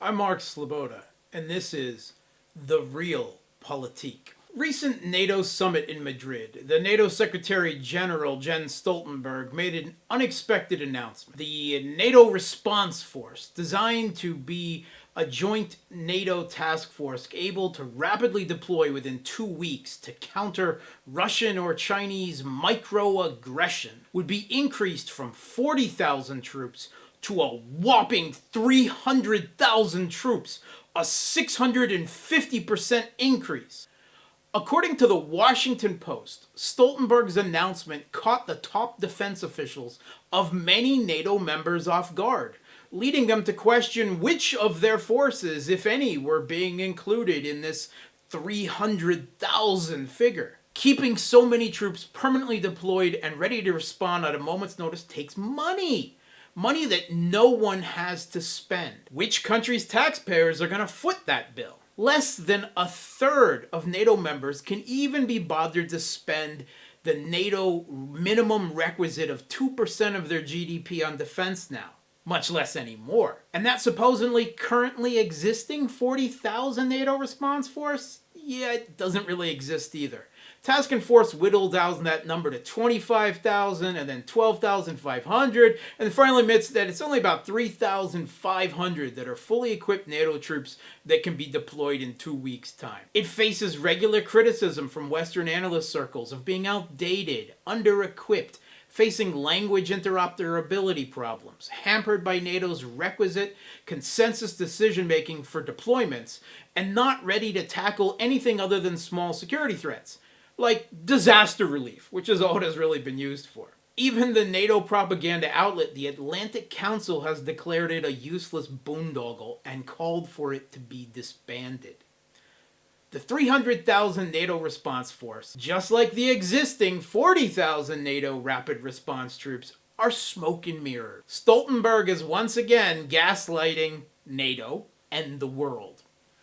I'm Mark Sleboda, and this is The Real Politik. Recent NATO summit in Madrid, the NATO Secretary General Jens Stoltenberg made an unexpected announcement. The NATO Response Force, designed to be a joint NATO task force able to rapidly deploy within 2 weeks to counter Russian or Chinese microaggression, would be increased from 40,000 troops to a whopping 300,000 troops, a 650% increase. According to the Washington Post, Stoltenberg's announcement caught the top defense officials of many NATO members off guard, leading them to question which of their forces, if any, were being included in this 300,000 figure. Keeping so many troops permanently deployed and ready to respond at a moment's notice takes money. Money that no one has to spend. Which country's taxpayers are going to foot that bill? Less than a third of NATO members can even be bothered to spend the NATO minimum requisite of 2% of their GDP on defense now, much less any more. And that supposedly currently existing 40,000 NATO response force? Yeah, it doesn't really exist either. Task Force whittled down that number to 25,000 and then 12,500 and finally admits that it's only about 3,500 that are fully equipped NATO troops that can be deployed in 2 weeks' time. It faces regular criticism from Western analyst circles of being outdated, under-equipped, facing language interoperability problems, hampered by NATO's requisite consensus decision-making for deployments, and not ready to tackle anything other than small security threats, like disaster relief, which is all it has really been used for. Even the NATO propaganda outlet, the Atlantic Council, has declared it a useless boondoggle and called for it to be disbanded. The 300,000 NATO response force, just like the existing 40,000 NATO rapid response troops, are smoke and mirrors. Stoltenberg is once again gaslighting NATO and the world.